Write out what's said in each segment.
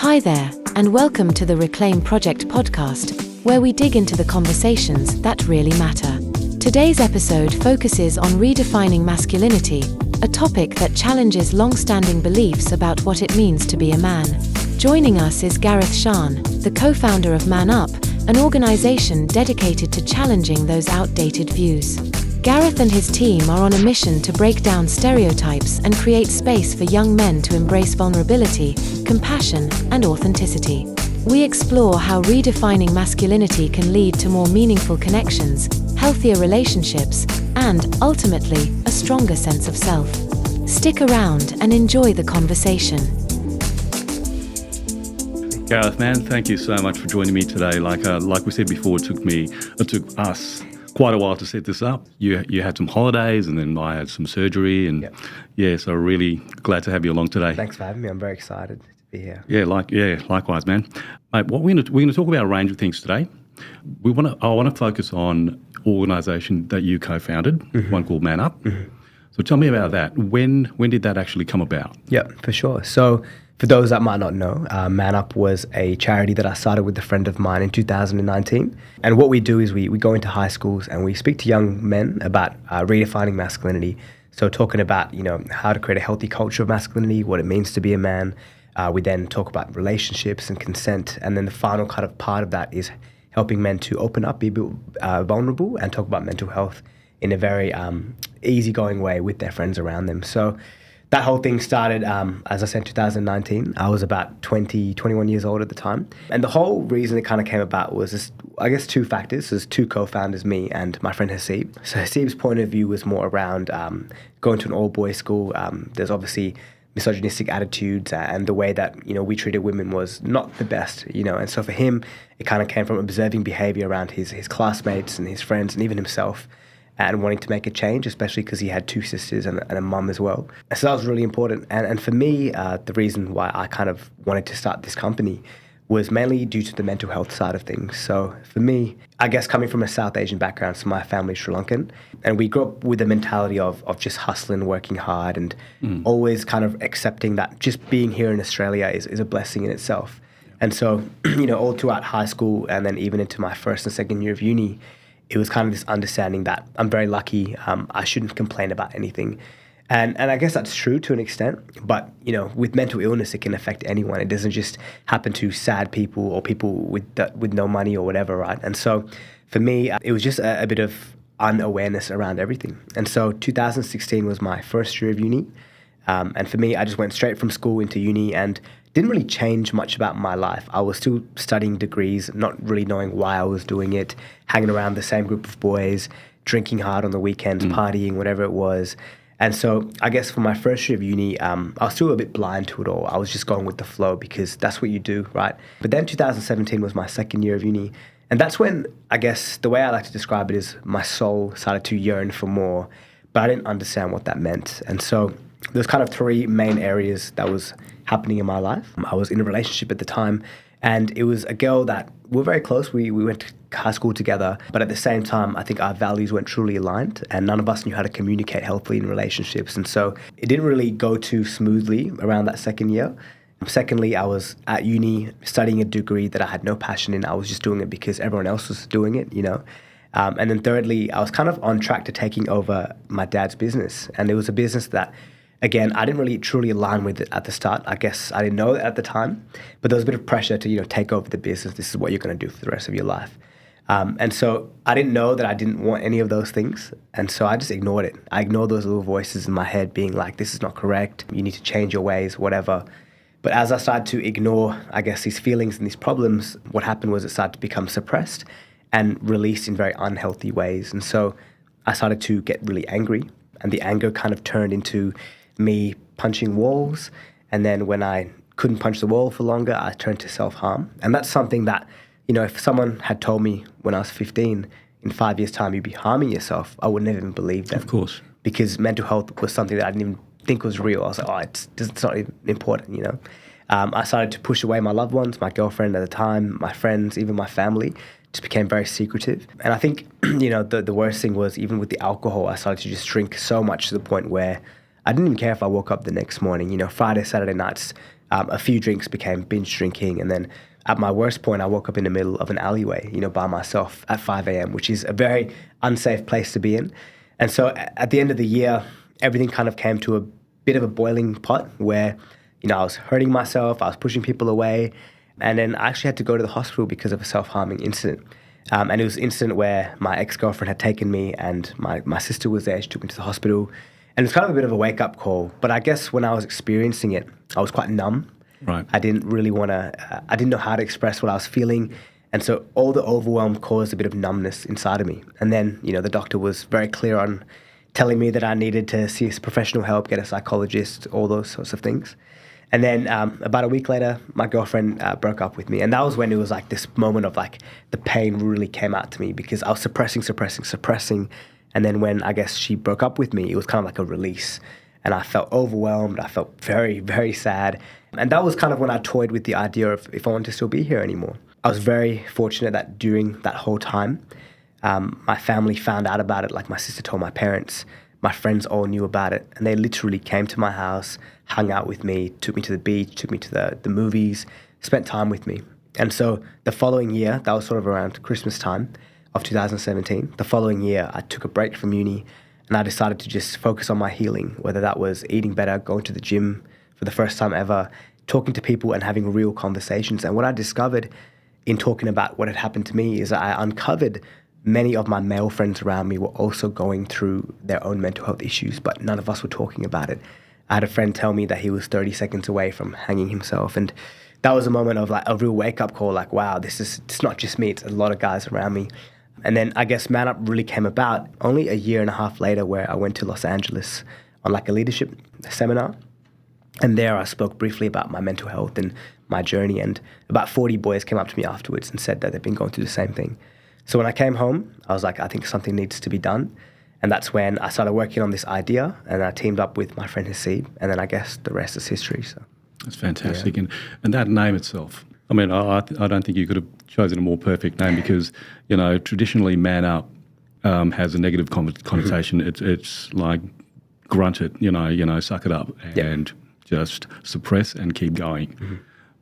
Hi there, and welcome to the Reclaim Project podcast, where we dig into the conversations that really matter. Today's episode focuses on redefining masculinity, a topic that challenges long-standing beliefs about what it means to be a man. Joining us is Gareth Shan, the co-founder of Man Up, an organization dedicated to challenging those outdated views. Gareth and his team are on a mission to break down stereotypes and create space for young men to embrace vulnerability, compassion, and authenticity. We explore how redefining masculinity can lead to more meaningful connections, healthier relationships, and, ultimately, a stronger sense of self. Stick around and enjoy the conversation. Gareth, man, thank you so much for joining me today. Like we said before, it took us quite a while to set this up. You had some holidays, and then I had some surgery, and so really glad to have you along today. Thanks for having me. I'm very excited to be here. Likewise, man. Mate, we're going to talk about a range of things today. I want to focus on an organisation that you co-founded, one called Man Up. So tell me about that. When did that actually come about? Yeah, for sure. So for those that might not know, Man Up was a charity that I started with a friend of mine in 2019. And what we do is we go into high schools and we speak to young men about redefining masculinity. So talking about, how to create a healthy culture of masculinity, what it means to be a man. We then talk about relationships and consent. And then the final kind of part of that is helping men to open up, be vulnerable, and talk about mental health in a very easygoing way with their friends around them. So that whole thing started, as I said, 2019. I was about 21 years old at the time. And the whole reason it kind of came about was, two factors. There's two co-founders, me and my friend Haseeb. So Haseeb's point of view was more around going to an all-boys school. There's obviously misogynistic attitudes, and the way that, we treated women was not the best, And so for him, it kind of came from observing behavior around his classmates and his friends and even himself, and wanting to make a change, especially because he had two sisters and a mum as well. So that was really important. And for me, the reason why I kind of wanted to start this company was mainly due to the mental health side of things. So for me, I guess coming from a South Asian background, so my family's Sri Lankan, and we grew up with the mentality of just hustling, working hard, and always kind of accepting that just being here in Australia is a blessing in itself. And so, all throughout high school and then even into my first and second year of uni, it was kind of this understanding that I'm very lucky, I shouldn't complain about anything. And I guess that's true to an extent, but, with mental illness, it can affect anyone. It doesn't just happen to sad people or people with no money or whatever, right? And so for me, it was just a bit of unawareness around everything. And so 2016 was my first year of uni. And for me, I just went straight from school into uni and didn't really change much about my life. I was still studying degrees, not really knowing why I was doing it, hanging around the same group of boys, drinking hard on the weekends, partying, whatever it was. And so I guess for my first year of uni, I was still a bit blind to it all. I was just going with the flow because that's what you do, right? But then 2017 was my second year of uni. And that's when, I guess, the way I like to describe it is my soul started to yearn for more, but I didn't understand what that meant. And so there's kind of three main areas that was happening in my life. I was in a relationship at the time, and it was a girl that we were very close. We went to high school together, but at the same time, I think our values weren't truly aligned, and none of us knew how to communicate healthily in relationships. And so it didn't really go too smoothly around that second year. Secondly, I was at uni studying a degree that I had no passion in. I was just doing it because everyone else was doing it, And then thirdly, I was kind of on track to taking over my dad's business, and it was a business that, again, I didn't really truly align with it at the start. I guess I didn't know it at the time, but there was a bit of pressure to, take over the business. This is what you're going to do for the rest of your life. And so I didn't know that I didn't want any of those things. And so I just ignored it. I ignored those little voices in my head being like, this is not correct. You need to change your ways, whatever. But as I started to ignore, I guess, these feelings and these problems, what happened was it started to become suppressed and released in very unhealthy ways. And so I started to get really angry, and the anger kind of turned into me punching walls. And then when I couldn't punch the wall for longer, I turned to self-harm. And that's something that, if someone had told me when I was 15, in 5 years' time, you'd be harming yourself, I would never even believe them. Of course. Because mental health was something that I didn't even think was real. I was like, it's not even important, I started to push away my loved ones, my girlfriend at the time, my friends, even my family. Just became very secretive. And I think, the worst thing was, even with the alcohol, I started to just drink so much to the point where I didn't even care if I woke up the next morning. Friday, Saturday nights, A few drinks became binge drinking, and then at my worst point, I woke up in the middle of an alleyway, by myself at 5 a.m., which is a very unsafe place to be in. And so at the end of the year, everything kind of came to a bit of a boiling pot where, I was hurting myself, I was pushing people away, and then I actually had to go to the hospital because of a self-harming incident. And it was an incident where my ex-girlfriend had taken me, and my sister was there. She took me to the hospital. And it was kind of a bit of a wake-up call. But I guess when I was experiencing it, I was quite numb. Right. I didn't really want to, I didn't know how to express what I was feeling. And so all the overwhelm caused a bit of numbness inside of me. And then, the doctor was very clear on telling me that I needed to see professional help, get a psychologist, all those sorts of things. And then about a week later, my girlfriend broke up with me. And that was when it was like this moment of like the pain really came out to me because I was suppressing. And then when I guess she broke up with me, it was kind of like a release. And I felt overwhelmed. I felt very, very sad. And that was kind of when I toyed with the idea of if I wanted to still be here anymore. I was very fortunate that during that whole time, my family found out about it. Like my sister told my parents. My friends all knew about it, and they literally came to my house, hung out with me, took me to the beach, took me to the movies, spent time with me. And so the following year, that was sort of around Christmas time of 2017, the following year I took a break from uni and I decided to just focus on my healing, whether that was eating better, going to the gym for the first time ever, talking to people and having real conversations. And what I discovered in talking about what had happened to me is I uncovered many of my male friends around me were also going through their own mental health issues, but none of us were talking about it. I had a friend tell me that he was 30 seconds away from hanging himself. And that was a moment of like a real wake-up call, like, wow, it's not just me, it's a lot of guys around me. And then I guess Man Up really came about only a year and a half later where I went to Los Angeles on like a leadership seminar. And there I spoke briefly about my mental health and my journey. And about 40 boys came up to me afterwards and said that they've been going through the same thing. So when I came home, I was like, I think something needs to be done. And that's when I started working on this idea and I teamed up with my friend Haseeb. And then I guess the rest is history. So that's fantastic. Yeah. And that name itself, I mean, I don't think you could have chosen a more perfect name because, traditionally Man Up has a negative connotation. Mm-hmm. It's like grunt it, suck it up and just suppress and keep going. Mm-hmm.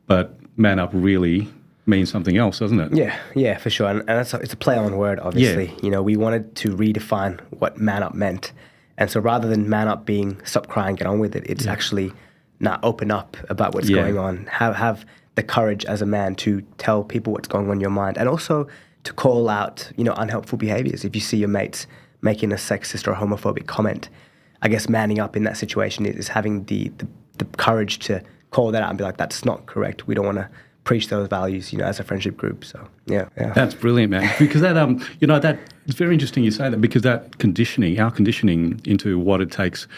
But Man Up really means something else, doesn't it? Yeah, for sure. And it's a play on word, obviously. Yeah. We wanted to redefine what Man Up meant. And so rather than Man Up being stop crying, get on with it, it's actually now open up about what's going on. Have the courage as a man to tell people what's going on in your mind and also to call out, unhelpful behaviors. If you see your mates making a sexist or homophobic comment, I guess manning up in that situation is having the courage to call that out and be like, that's not correct. We don't want to preach those values, as a friendship group. So, yeah. That's brilliant, man. Because that, that it's very interesting you say that because that our conditioning into what it takes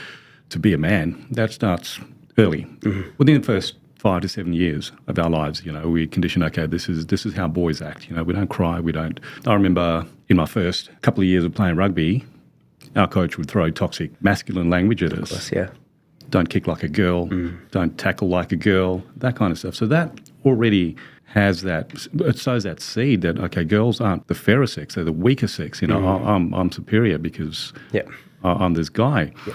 to be a man, that starts early. Mm-hmm. Within the first 5 to 7 years of our lives, we condition, okay, this is how boys act. We don't cry, we don't. I remember in my first couple of years of playing rugby, our coach would throw toxic masculine language at us. Of course, yeah. Don't kick like a girl, don't tackle like a girl, that kind of stuff. So that already has it sows that seed that, okay, girls aren't the fairer sex, they're the weaker sex. I'm superior because I'm this guy. Yeah.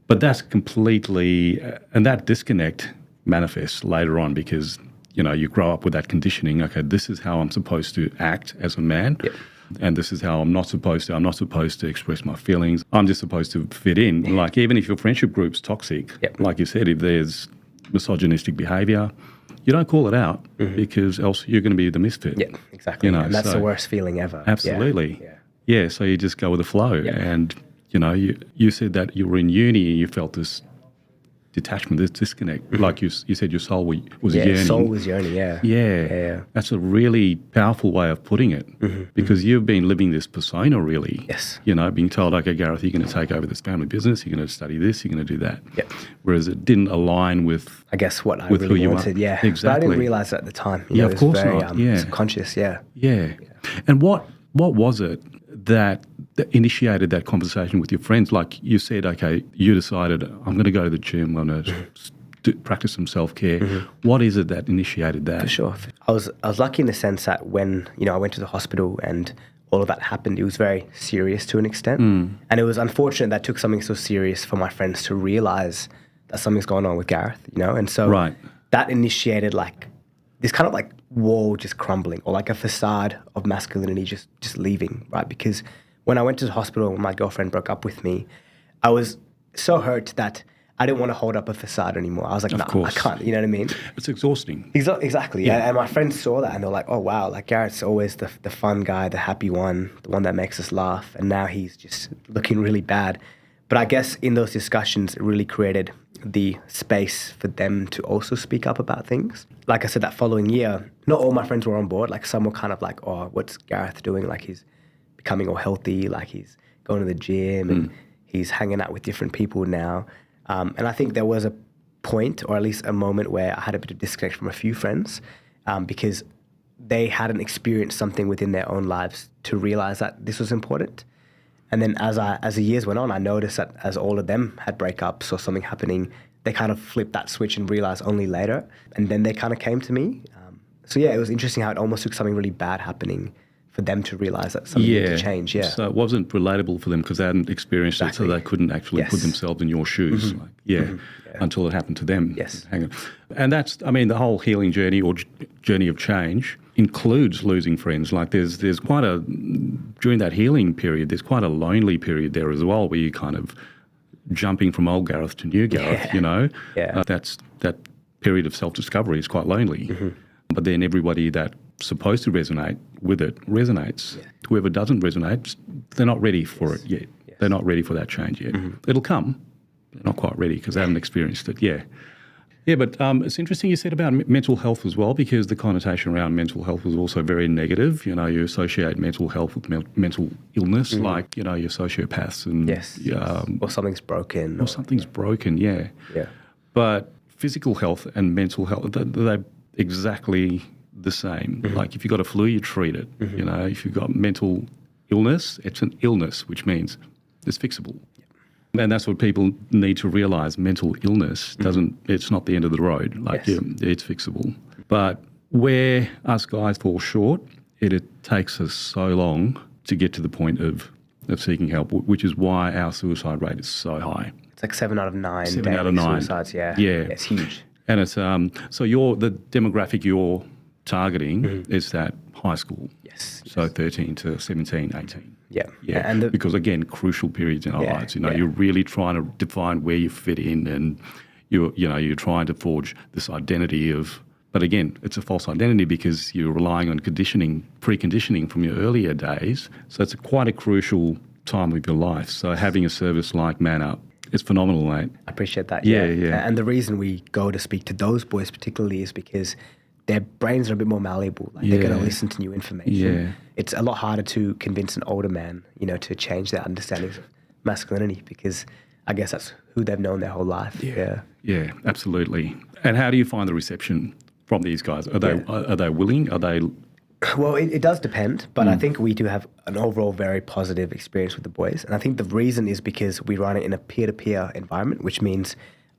But that's completely, and that disconnect manifests later on because, you grow up with that conditioning, okay, this is how I'm supposed to act as a man. Yeah. And this is how I'm not supposed to express my feelings. I'm just supposed to fit in. Yeah. Like even if your friendship group's toxic, like you said, if there's misogynistic behaviour, you don't call it out because else you're going to be the misfit. Yeah, exactly. And that's the worst feeling ever. Absolutely. Yeah, so you just go with the flow. Yeah. And, you said that you were in uni and you felt this detachment, this disconnect. Like you said, your soul was yearning. Yeah, soul was yearning, Yeah. That's a really powerful way of putting it because you've been living this persona really. Yes. Being told, okay, Gareth, you're going to take over this family business, you're going to study this, you're going to do that. Yep. Whereas it didn't align with I guess what I with really who you wanted, are. Exactly. But I didn't realise at the time. Of course very, not. Subconscious, Yeah. And what was it that initiated that conversation with your friends? Like you said, okay, you decided, I'm going to go to the gym, I'm going to practice some self-care. What is it that initiated that? For sure. I was lucky in the sense that when, I went to the hospital and all of that happened, it was very serious to an extent. And it was unfortunate that it took something so serious for my friends to realise that something's going on with Gareth, And so that initiated like this kind of like wall just crumbling, or like a facade of masculinity just leaving, right? Because when I went to the hospital when my girlfriend broke up with me, I was so hurt that I didn't want to hold up a facade anymore. I was like, no, I can't. You know what I mean? It's exhausting. Exactly. Yeah. And my friends saw that and they're like, oh, wow, like Gareth's always the fun guy, the happy one, the one that makes us laugh. And now he's just looking really bad. But I guess in those discussions, it really created the space for them to also speak up about things. Like I said, that following year, not all my friends were on board. Like some were kind of like, oh, what's Gareth doing? Like he's becoming all healthy, like he's going to the gym and he's hanging out with different people now. And I think there was a point, or at least a moment, where I had a bit of disconnect from a few friends because they hadn't experienced something within their own lives to realize that this was important. And then as the years went on, I noticed that as all of them had breakups or something happening, they kind of flipped that switch and realized only later. And then they kind of came to me. So yeah, it was interesting how it almost took something really bad happening for them to realize that something needed to change. Yeah. So it wasn't relatable for them because they hadn't experienced it, so they couldn't actually put themselves in your shoes. Until it happened to them. Yes. Hang on. And that's, I mean, the whole healing journey or journey of change includes losing friends. Like there's quite a, during that healing period, there's quite a lonely period there as well, where you kind of jumping from old Gareth to new Gareth, you know. Yeah. That period of self-discovery is quite lonely. But then everybody that's supposed to resonate with it resonates. Yeah. Whoever doesn't resonate, they're not ready for it yet. Yes. They're not ready for that change yet. It'll come. They're not quite ready because they haven't experienced it. Yeah. Yeah, but it's interesting you said about mental health as well, because the connotation around mental health was also very negative. You know, you associate mental health with mental illness, like, you know, your sociopaths and... Yes. Or something's broken. Or something's broken, yeah. Yeah. But physical health and mental health, they're exactly the same. Like if you've got a flu, you treat it. You know, if you've got mental illness, it's an illness, which means it's fixable. And that's what people need to realise. Mental illness it's not the end of the road. Like, it's fixable. But where us guys fall short, it takes us so long to get to the point of seeking help, which is why our suicide rate is so high. It's like 7 out of 9 7 out of 9 suicides, yeah. It's huge. And it's so the demographic you're targeting is that high school. Yes. So 13 to 17, 18. Yeah. And because, again, crucial periods in our lives. You know, you're really trying to define where you fit in, and you're trying to forge this identity of. But again, it's a false identity because you're relying on preconditioning from your earlier days. So it's quite a crucial time of your life. So having a service like Man Up, it's phenomenal, mate. I appreciate that. Yeah. And the reason we go to speak to those boys particularly is because their brains are a bit more malleable. Like they're going to listen to new information. Yeah. It's a lot harder to convince an older man, you know, to change their understandings of masculinity, because I guess that's who they've known their whole life. Yeah, absolutely. And how do you find the reception from these guys? Are they willing? Are they? Well, it does depend, but I think we do have an overall very positive experience with the boys. And I think the reason is because we run it in a peer-to-peer environment, which means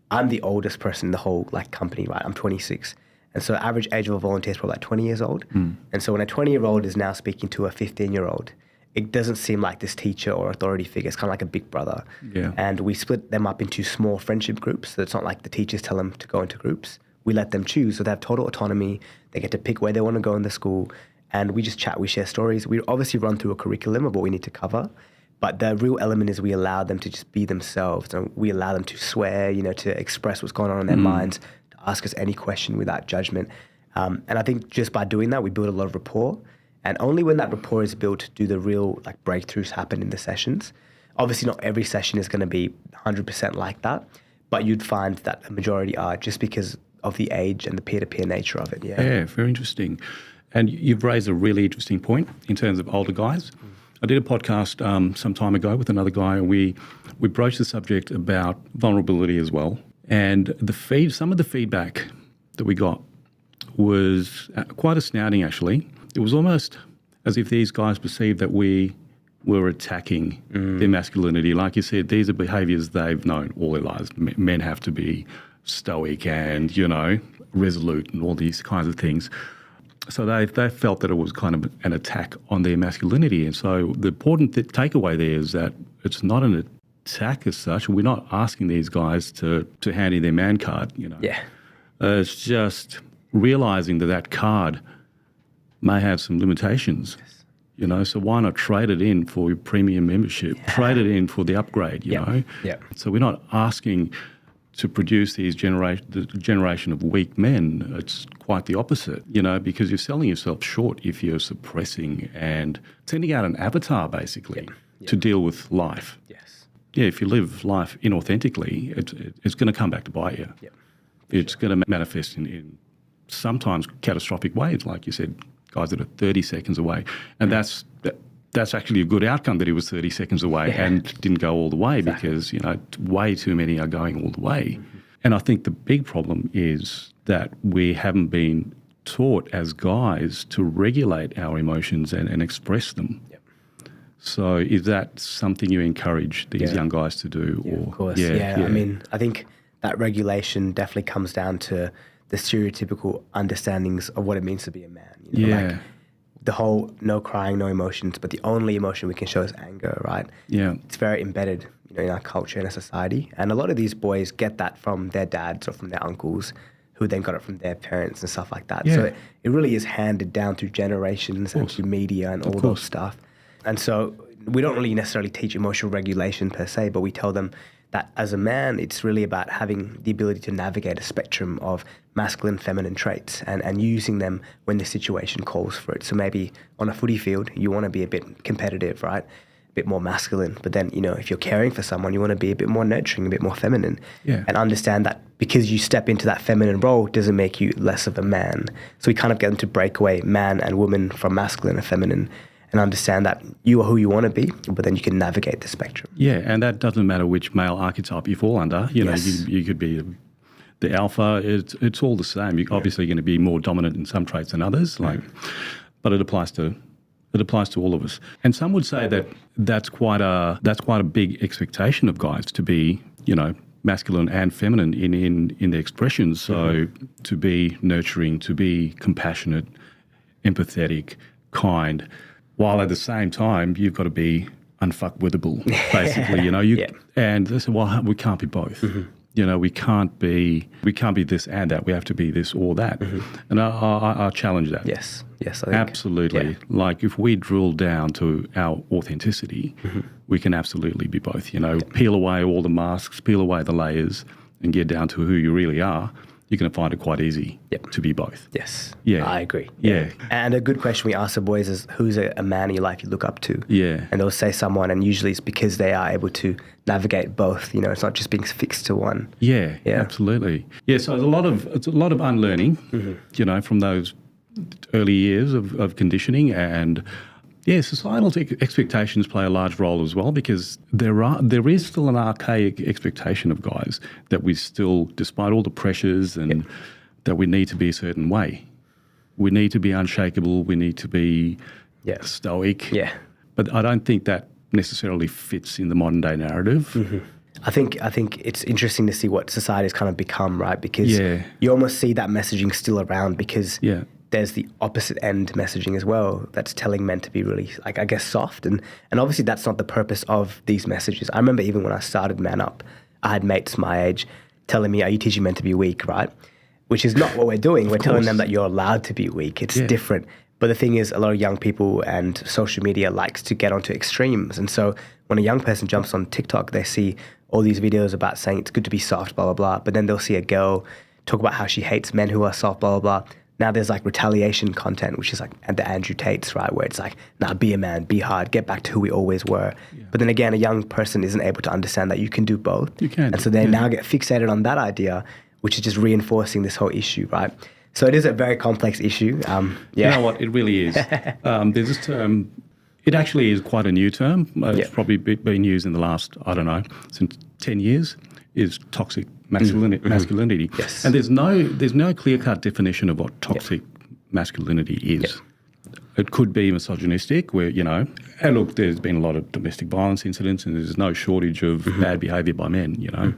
I'm the oldest person in the whole company, right? I'm 26. And so average age of a volunteer is probably like 20 years old. And so when a 20-year-old is now speaking to a 15-year-old, it doesn't seem like this teacher or authority figure. It's kind of like a big brother. Yeah. And we split them up into small friendship groups. So it's not like the teachers tell them to go into groups. We let them choose. So they have total autonomy. They get to pick where they want to go in the school. And we just chat. We share stories. We obviously run through a curriculum of what we need to cover. But the real element is we allow them to just be themselves. And we allow them to swear, you know, to express what's going on in their minds, ask us any question without judgment. And I think just by doing that, we build a lot of rapport. And only when that rapport is built do the real breakthroughs happen in the sessions. Obviously, not every session is going to be 100% like that, but you'd find that a majority are, just because of the age and the peer-to-peer nature of it. Yeah, very interesting. And you've raised a really interesting point in terms of older guys. I did a podcast some time ago with another guy, and we broached the subject about vulnerability as well. And some of the feedback that we got was quite astounding, actually. It was almost as if these guys perceived that we were attacking their masculinity. Like you said, these are behaviours they've known all their lives. Men have to be stoic and, you know, resolute and all these kinds of things. So they felt that it was kind of an attack on their masculinity. And so the important takeaway there is that it's not an attack as such. We're not asking these guys to hand in their man card, you know. Yeah. It's just realizing that card may have some limitations. You know, so why not trade it in for your premium membership? Trade it in for the upgrade, you know? Yeah. So we're not asking to produce the generation of weak men. It's quite the opposite, you know, because you're selling yourself short if you're suppressing and sending out an avatar, basically, to deal with life. Yes. Yeah, if you live life inauthentically, it's going to come back to bite you. Yeah. It's going to manifest in sometimes catastrophic ways, like you said, guys that are 30 seconds away. And that's actually a good outcome that he was 30 seconds away and didn't go all the way because, you know, way too many are going all the way. And I think the big problem is that we haven't been taught as guys to regulate our emotions and express them. Yep. So is that something you encourage these young guys to do? Yeah, or, of course. Yeah. I mean, I think that regulation definitely comes down to the stereotypical understandings of what it means to be a man. You know, like the whole no crying, no emotions, but the only emotion we can show is anger, right? Yeah. It's very embedded, you know, in our culture and our society. And a lot of these boys get that from their dads or from their uncles, who then got it from their parents and stuff like that. Yeah. So it really is handed down through generations and through media and all those stuff. And so we don't really necessarily teach emotional regulation per se, but we tell them that as a man, it's really about having the ability to navigate a spectrum of masculine, feminine traits and using them when the situation calls for it. So maybe on a footy field, you want to be a bit competitive, right? A bit more masculine. But then, you know, if you're caring for someone, you want to be a bit more nurturing, a bit more feminine. Yeah. And understand that because you step into that feminine role doesn't make you less of a man. So we kind of get them to break away man and woman from masculine and feminine, and understand that you are who you want to be, but then you can navigate the spectrum. Yeah, and that doesn't matter which male archetype you fall under. You know, you could be the alpha. It's all the same. You're obviously going to be more dominant in some traits than others, but it applies to all of us. And some would say that that's quite a big expectation of guys to be, you know, masculine and feminine in their expressions. So to be nurturing, to be compassionate, empathetic, kind, while at the same time you've got to be unfuckwithable, basically. You know, and they say, well, we can't be both. You know, we can't be this and that. We have to be this or that. And I challenge that. Yes, I think. Absolutely. Yeah. Like if we drill down to our authenticity, we can absolutely be both. You know, peel away all the masks, peel away the layers, and get down to who you really are. You're going to find it quite easy to be both. Yes. Yeah. I agree. Yeah. And a good question we ask the boys is, who's a man in your life you look up to? Yeah. And they'll say someone, and usually it's because they are able to navigate both. You know, it's not just being fixed to one. Yeah. Absolutely. Yeah. So it's a lot of unlearning, you know, from those early years of conditioning. And societal expectations play a large role as well, because there is still an archaic expectation of guys that we still, despite all the pressures and that we need to be a certain way. We need to be unshakable. We need to be stoic. Yeah. But I don't think that necessarily fits in the modern day narrative. I think it's interesting to see what society's kind of become, right? Because you almost see that messaging still around, because there's the opposite end messaging as well that's telling men to be really, like, I guess, soft. And obviously that's not the purpose of these messages. I remember even when I started Man Up, I had mates my age telling me, are you teaching men to be weak, right? Which is not what we're doing. We're telling them that you're allowed to be weak. It's different. But the thing is, a lot of young people and social media likes to get onto extremes. And so when a young person jumps on TikTok, they see all these videos about saying it's good to be soft, blah, blah, blah. But then they'll see a girl talk about how she hates men who are soft, blah, blah, blah. Now there's like retaliation content, which is like the Andrew Tates, right? Where it's like, nah, be a man, be hard, get back to who we always were. Yeah. But then again, a young person isn't able to understand that you can do both. You can. And so they now get fixated on that idea, which is just reinforcing this whole issue, right? So it is a very complex issue. You know what? It really is. There's this term, it actually is quite a new term. It's probably been used in the last, I don't know, since 10 years, is toxic masculinity. Yes. And there's no clear-cut definition of what toxic masculinity is. It could be misogynistic, where, you know, and look, there's been a lot of domestic violence incidents and there's no shortage of bad behaviour by men, you know.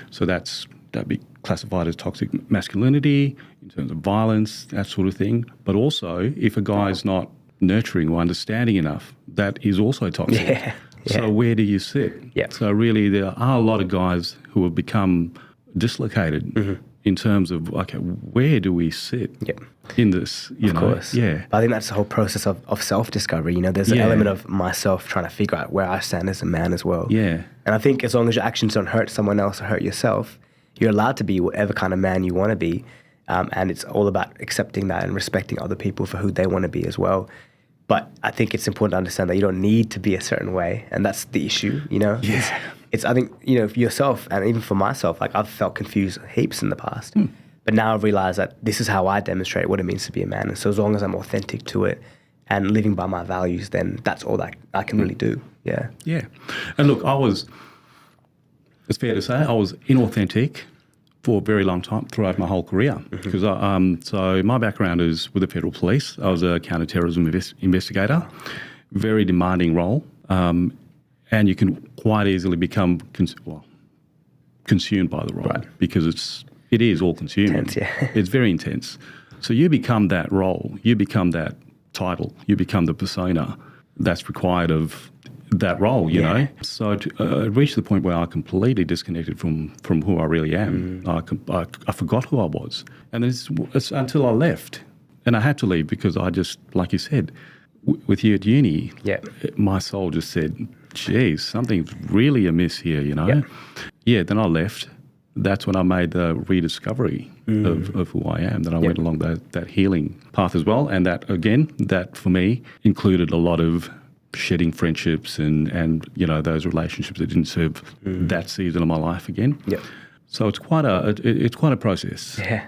So that'd be classified as toxic masculinity in terms of violence, that sort of thing. But also, if a guy's not nurturing or understanding enough, that is also toxic. Yeah. So where do you sit? Yeah. So really there are a lot of guys who have become dislocated in terms of, okay, where do we sit in this? You know? Of course. Yeah. But I think that's the whole process of self-discovery. You know, there's an element of myself trying to figure out where I stand as a man as well. Yeah. And I think as long as your actions don't hurt someone else or hurt yourself, you're allowed to be whatever kind of man you want to be. And it's all about accepting that and respecting other people for who they want to be as well. But I think it's important to understand that you don't need to be a certain way. And that's the issue, you know? Yeah. It's I think, you know, for yourself and even for myself, like I've felt confused heaps in the past. But now I've realized that this is how I demonstrate what it means to be a man. And so as long as I'm authentic to it and living by my values, then that's all that I can really do. Yeah. Yeah. And look, it's fair to say, I was inauthentic for a very long time throughout my whole career. Because so my background is with the Federal Police. I was a counter-terrorism investigator, very demanding role. And you can quite easily become consumed by the role because it is all consuming. Intense, yeah. It's very intense. So you become that role, you become that title, you become the persona that's required of that role, you know. So it reached the point where I completely disconnected from who I really am. I forgot who I was. And it's until I left. And I had to leave because I just, like you said, with you at uni, my soul just said, geez, something's really amiss here, you know? Yeah, then I left. That's when I made the rediscovery of who I am. Then I went along that healing path as well. And that, again, that for me included a lot of shedding friendships and you know, those relationships that didn't serve that season of my life again. So it's quite a process. Yeah.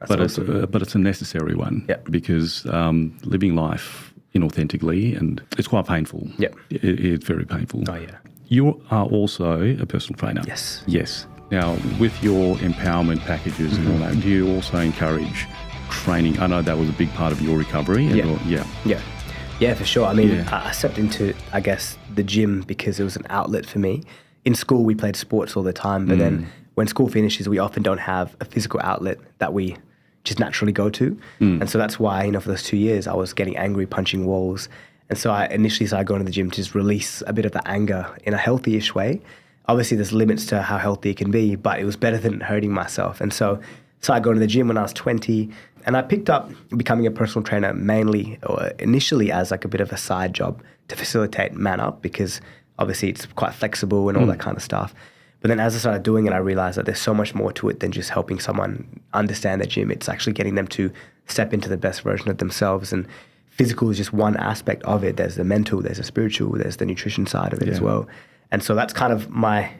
But it's a necessary one because living life inauthentically, and it's quite painful. It's very painful. Oh, yeah. You are also a personal trainer. Yes. Now, with your empowerment packages and all that, do you also encourage training? I know that was a big part of your recovery. Yeah, for sure. I mean, I stepped into, I guess, the gym because it was an outlet for me. In school, we played sports all the time, but then when school finishes, we often don't have a physical outlet that we just naturally go to. And so that's why, you know, for those 2 years, I was getting angry, punching walls. And so I initially started going to the gym to just release a bit of the anger in a healthy-ish way. Obviously, there's limits to how healthy it can be, but it was better than hurting myself. And so I started going to the gym when I was 20, and I picked up becoming a personal trainer mainly, or initially as like a bit of a side job to facilitate Man Up, because obviously it's quite flexible and all that kind of stuff. But then as I started doing it, I realized that there's so much more to it than just helping someone understand the gym. It's actually getting them to step into the best version of themselves. And physical is just one aspect of it. There's the mental, there's the spiritual, there's the nutrition side of it as well. And so that's kind of my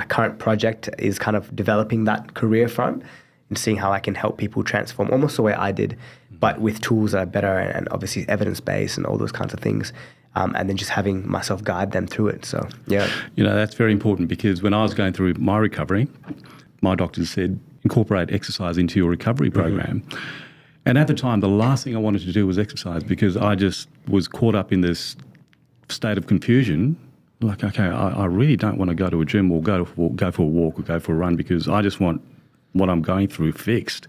current project, is kind of developing that career front and seeing how I can help people transform almost the way I did, but with tools that are better and obviously evidence-based and all those kinds of things. And then just having myself guide them through it. So, yeah. You know, that's very important because when I was going through my recovery, my doctors said, incorporate exercise into your recovery program. And at the time, the last thing I wanted to do was exercise because I just was caught up in this state of confusion. Like, okay, I really don't want to go to a gym or go for a walk or go for a run because I just want what I'm going through fixed,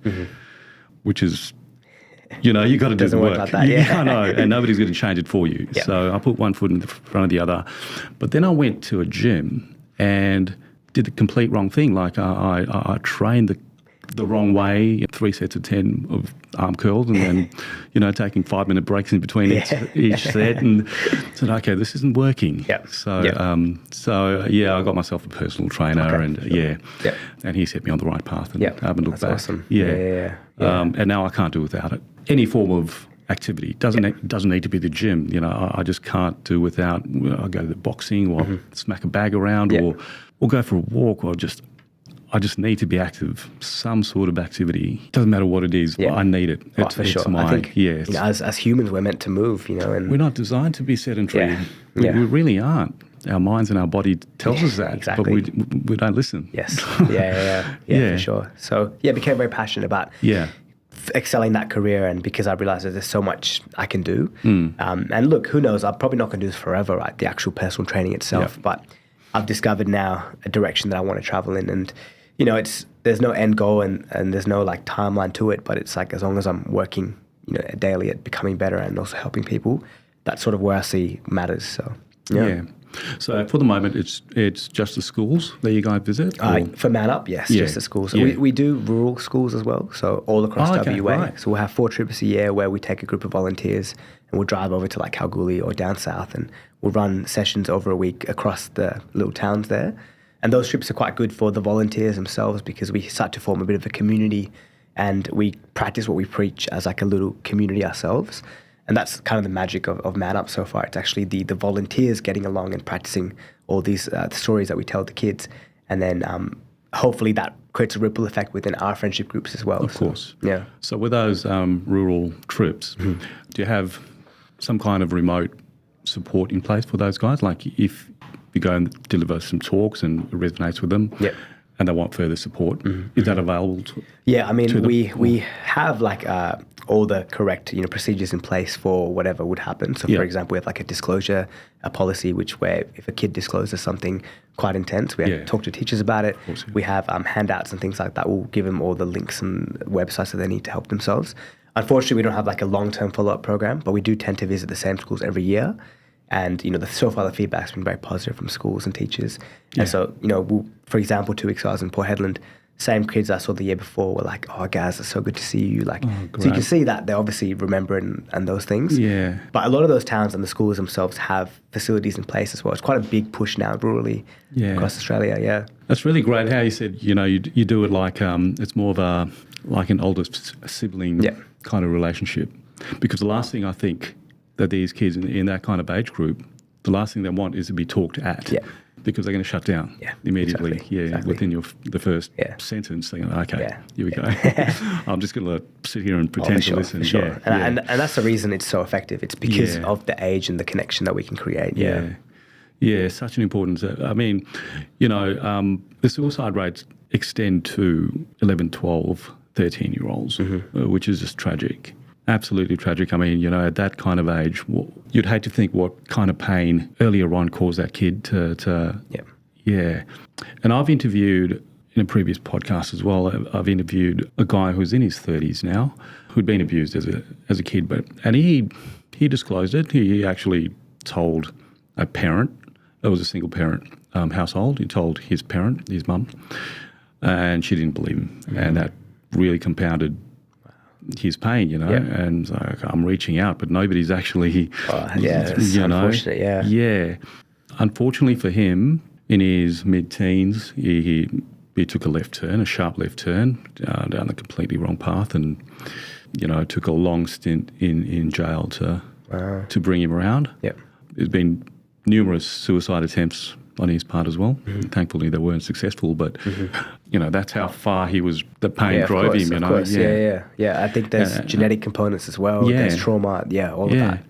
which is... You know, you got to do the work. Like that, I know, and nobody's going to change it for you. So I put one foot in front of the other. But then I went to a gym and did the complete wrong thing. Like I trained the wrong way, 3 sets of 10 of arm curls, and then, you know, taking 5-minute breaks in between each set, and said, okay, this isn't working. So I got myself a personal trainer, and he set me on the right path, and I haven't looked back. Awesome. And now I can't do without it. Any form of activity doesn't need to be the gym. You know, I just can't do without. I go to the boxing, or smack a bag around, or go for a walk, or I just need to be active. Some sort of activity. Doesn't matter what it is. I need it. For sure. I think, you know, as humans, we're meant to move. You know, and we're not designed to be sedentary. We really aren't. Our minds and our body tells us that, but we don't listen. For sure. So I became very passionate about excelling that career, and because I realized that there's so much I can do. And look, who knows? I'm probably not going to do this forever, right? The actual personal training itself, but I've discovered now a direction that I want to travel in, and you know, there's no end goal and there's no like timeline to it, but it's like as long as I'm working, you know, daily at becoming better and also helping people, that's sort of where I see matters. So So for the moment, it's just the schools that you guys visit? Or? For Man Up, yes, Yeah. just the schools. Yeah. We do rural schools as well, so all across okay, WA. right. So we'll have 4 trips a year where we take a group of volunteers and we'll drive over to like Kalgoorlie or down south, and we'll run sessions over a week across the little towns there. And those trips are quite good for the volunteers themselves because we start to form a bit of a community and we practice what we preach as like a little community ourselves. And that's kind of the magic of Man Up so far. It's actually the volunteers getting along and practicing all these stories that we tell the kids. And then hopefully that creates a ripple effect within our friendship groups as well. Of course. Yeah. So with those rural trips, do you have some kind of remote support in place for those guys? Like if you go and deliver some talks and it resonates with them, Yep. and they want further support, is that available to Yeah, I mean, to them? we have like all the correct procedures in place for whatever would happen. So, Yeah. for example, we have like a disclosure policy, which where if a kid discloses something quite intense, we have to talk to teachers about it. course, yeah. We have handouts and things like that. We'll give them all the links and websites that they need to help themselves. Unfortunately, we don't have like a long-term follow-up program, but we do tend to visit the same schools every year. And, so far the feedback's been very positive from schools and teachers. And so, for example, 2 weeks ago I was in Port Hedland, same kids I saw the year before were like, "Oh, Gaz, it's so good to see you." Like, so you great. can see that they obviously remember and those things. Yeah. But a lot of those towns and the schools themselves have facilities in place as well. It's quite a big push now rurally across Australia, yeah. That's really great how you said, you do it like it's more of like an older sibling kind of relationship. Because the last thing I think that these kids in that kind of age group, the last thing they want is to be talked at. Yeah. Because they're going to shut down immediately. Exactly. Within the first sentence, they're going, okay, here we go. I'm just going to sit here and pretend to listen. For sure. And that's the reason it's so effective. It's because of the age and the connection that we can create. Yeah, such an importance. I mean, the suicide rates extend to 11, 12, 13-year-olds, which is just tragic. Absolutely tragic. I mean, at that kind of age, you'd hate to think what kind of pain earlier on caused that kid to Yeah. And I've interviewed, in a previous podcast as well, I've interviewed a guy who's in his 30s now, who'd been abused as a kid, and he disclosed it. He actually told a parent. It was a single parent household. He told his parent, his mum, and she didn't believe him. And that really compounded his pain, and so I'm reaching out, but nobody's actually, it's unfortunate, Yeah. Unfortunately for him, in his mid-teens, he took a sharp left turn down the completely wrong path, and, it took a long stint in jail to bring him around. Yep. There's been numerous suicide attempts on his part as well. Thankfully, they weren't successful, but that's how far the pain drove him. Of course. I think there's genetic components as well. There's trauma. All of that.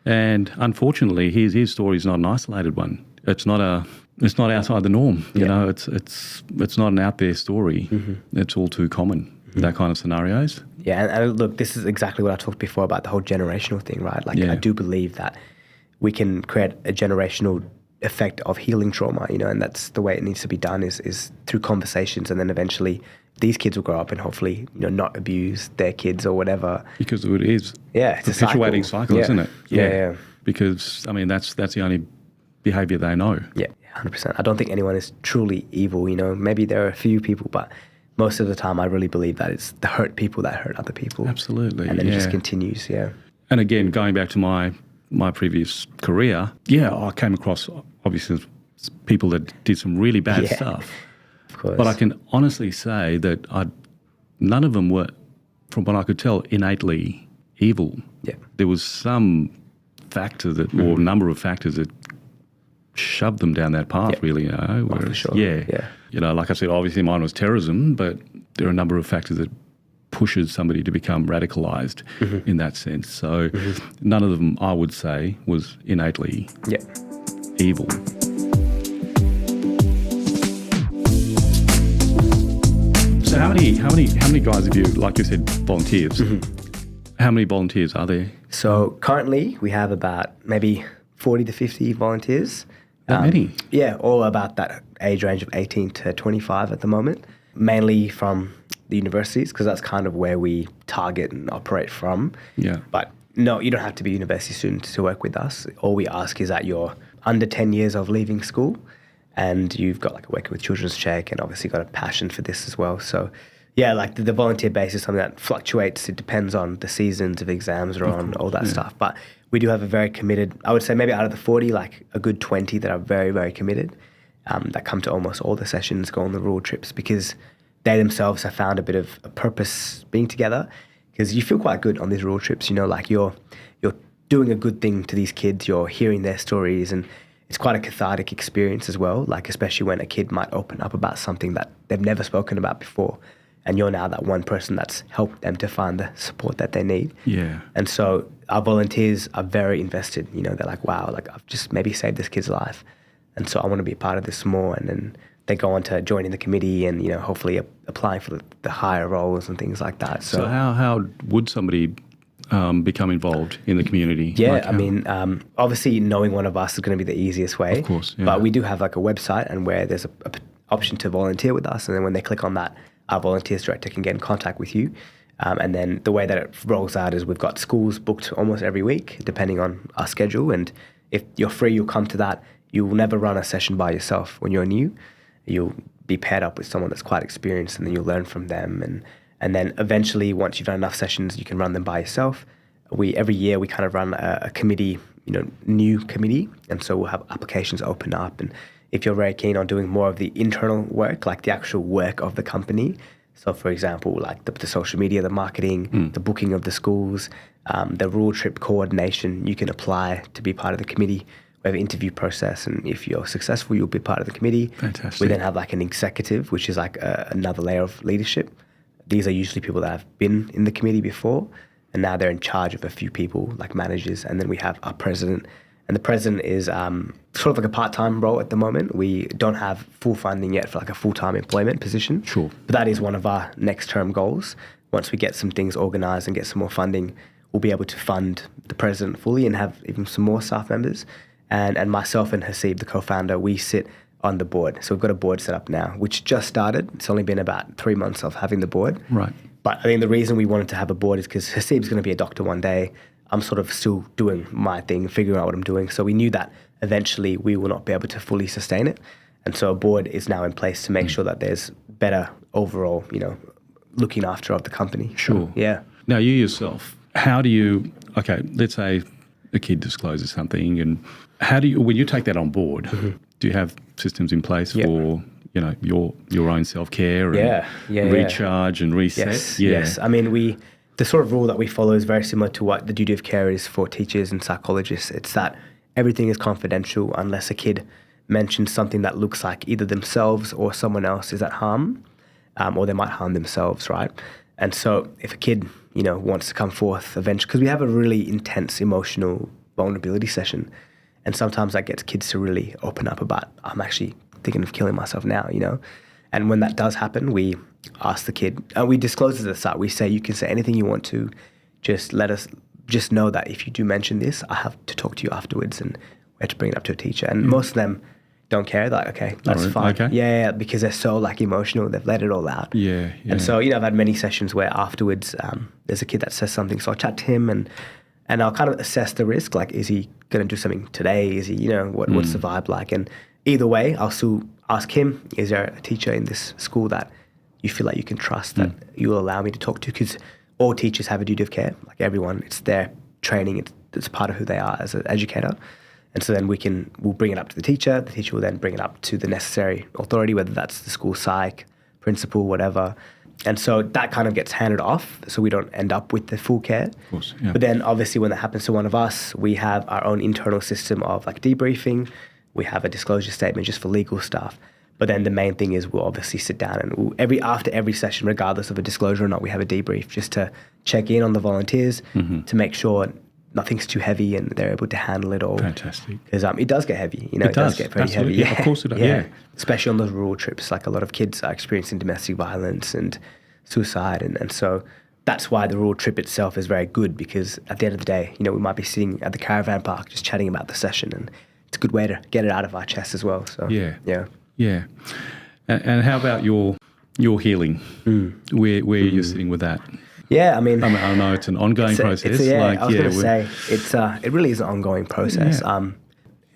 And unfortunately, his story is not an isolated one. It's not outside the norm. It's not an out there story. It's all too common. That kind of scenarios. Yeah, and look, this is exactly what I talked before about the whole generational thing, right? Like, I do believe that we can create a generational effect of healing trauma, and that's the way it needs to be done is through conversations, and then eventually these kids will grow up and hopefully, not abuse their kids or whatever. Because it is it's a perpetuating cycle, isn't it? Yeah. Because, I mean, that's the only behaviour they know. Yeah, 100%. I don't think anyone is truly evil, Maybe there are a few people, but most of the time I really believe that it's the hurt people that hurt other people. Absolutely, and then it just continues, And again, going back to my previous career, I came across obviously people that did some really bad stuff. Of course. But I can honestly say that none of them were, from what I could tell, innately evil. Yeah. There was some factor or number of factors that shoved them down that path, really, Whereas, for sure. Yeah. Like I said, obviously mine was terrorism, but there are a number of factors that pushes somebody to become radicalised in that sense. So none of them, I would say, was innately evil. So how many guys have you, like you said, volunteers? How many volunteers are there? So currently we have about maybe 40 to 50 volunteers. That many? Yeah, all about that age range of 18 to 25 at the moment, mainly from the universities, because that's kind of where we target and operate from. Yeah. But no, you don't have to be a university student to work with us. All we ask is that you're under 10 years of leaving school, and you've got like a working with Children's Check and obviously got a passion for this as well. So yeah, like the volunteer base is something that fluctuates. It depends on the seasons of exams are on, all that stuff. But we do have a very committed, I would say maybe out of the 40, like a good 20 that are very, very committed, that come to almost all the sessions, go on the rural trips, because they themselves have found a bit of a purpose being together, because you feel quite good on these rural trips, you know, like you're doing a good thing to these kids, you're hearing their stories, and it's quite a cathartic experience as well, like especially when a kid might open up about something that they've never spoken about before, and you're now that one person that's helped them to find the support that they need. Yeah. And so our volunteers are very invested, you know, they're like, wow, like I've just maybe saved this kid's life, and so I want to be a part of this more. And then they go on to joining the committee and, you know, hopefully applying for the higher roles and things like that. So how would somebody become involved in the community? Yeah, Like I mean, obviously knowing one of us is going to be the easiest way. Of course, yeah. But we do have like a website and where there's a option to volunteer with us. And then when they click on that, our volunteers director can get in contact with you. And then the way that it rolls out is we've got schools booked almost every week, depending on our schedule. And if you're free, you'll come to that. You will never run a session by yourself when you're new. You'll be paired up with someone that's quite experienced, and then you'll learn from them. And then eventually, once you've done enough sessions, you can run them by yourself. Every year we kind of run a committee, you know, new committee, and so we'll have applications open up. And if you're very keen on doing more of the internal work, like the actual work of the company, so for example, like the social media, the marketing, the booking of the schools, the rural trip coordination, you can apply to be part of the committee. We have an interview process, and if you're successful, you'll be part of the committee. Fantastic. We then have like an executive, which is like another layer of leadership. These are usually people that have been in the committee before, and now they're in charge of a few people, like managers. And then we have our president, and the president is sort of like a part-time role at the moment. We don't have full funding yet for like a full-time employment position. Sure. But that is one of our next-term goals. Once we get some things organized and get some more funding, we'll be able to fund the president fully and have even some more staff members. And myself and Haseeb, the co-founder, we sit on the board. So we've got a board set up now, which just started. It's only been about 3 months of having the board. Right. But I think the reason we wanted to have a board is because Haseeb's going to be a doctor one day. I'm sort of still doing my thing, figuring out what I'm doing. So we knew that eventually we will not be able to fully sustain it. And so a board is now in place to make sure that there's better overall, you know, looking after of the company. Sure. So, yeah. Now, you yourself, how do you, okay, let's say a kid discloses something, and how do you, when you take that on board, do you have systems in place for, you know, your own self-care and recharge and reset? Yes. I mean, the sort of rule that we follow is very similar to what the duty of care is for teachers and psychologists. It's that everything is confidential unless a kid mentions something that looks like either themselves or someone else is at harm, or they might harm themselves, right? And so if a kid, you know, wants to come forth eventually, because we have a really intense emotional vulnerability session, and sometimes that gets kids to really open up about, I'm actually thinking of killing myself now, you know? And when that does happen, we ask the kid, and we disclose it at the start. We say, you can say anything you want to, just know that if you do mention this, I have to talk to you afterwards, and we have to bring it up to a teacher. And most of them don't care. They're like, okay, that's fine. Okay. Yeah, because they're so like emotional. They've let it all out. Yeah. And so, you know, I've had many sessions where afterwards there's a kid that says something. So I'll chat to him and I'll kind of assess the risk. Like, is he going to do something today? Is he, you know, what's the vibe like? And either way, I'll still ask him, is there a teacher in this school that you feel like you can trust, that you'll allow me to talk to? Because all teachers have a duty of care, like everyone. It's their training. It's part of who they are as an educator. And so then we'll bring it up to the teacher. The teacher will then bring it up to the necessary authority, whether that's the school psych, principal, whatever. And so that kind of gets handed off, so we don't end up with the full care. Of course, yeah. But then obviously when that happens to one of us, we have our own internal system of like debriefing. We have a disclosure statement just for legal stuff. But then the main thing is we'll obviously sit down and after every session, regardless of a disclosure or not, we have a debrief just to check in on the volunteers to make sure nothing's too heavy and they're able to handle it all. Fantastic. Because it does get heavy. You know, it does get very heavy. Yeah, of course it does. Yeah. Especially on those rural trips, like a lot of kids are experiencing domestic violence and suicide. And so that's why the rural trip itself is very good, because at the end of the day, you know, we might be sitting at the caravan park just chatting about the session, and it's a good way to get it out of our chest as well. So Yeah. And how about your healing? Where you're sitting with that? Yeah, I mean, I know it's an ongoing process. I was going to say, it really is an ongoing process. Yeah.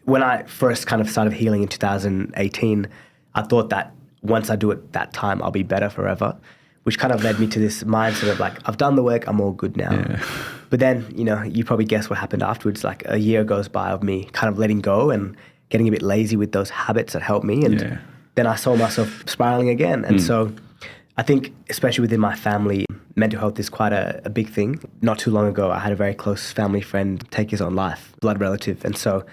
when I first kind of started healing in 2018, I thought that once I do it that time, I'll be better forever, which kind of led me to this mindset of like, I've done the work, I'm all good now. Yeah. But then, you probably guess what happened afterwards. Like a year goes by of me kind of letting go and getting a bit lazy with those habits that helped me. And then I saw myself spiraling again. And so I think, especially within my family, mental health is quite a big thing. Not too long ago, I had a very close family friend take his own life, blood relative. And so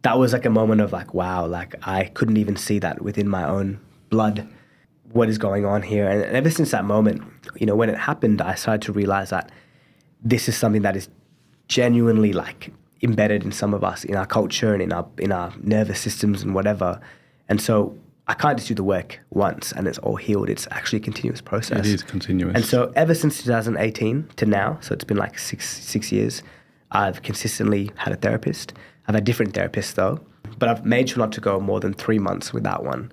that was like a moment of like, wow, like I couldn't even see that within my own blood. What is going on here? And ever since that moment, when it happened, I started to realize that this is something that is genuinely like embedded in some of us, in our culture and in our nervous systems and whatever. And so I can't just do the work once and it's all healed. It's actually a continuous process. It is continuous. And so ever since 2018 to now, so it's been like six years, I've consistently had a therapist. I've had different therapists though, but I've made sure not to go more than 3 months without one,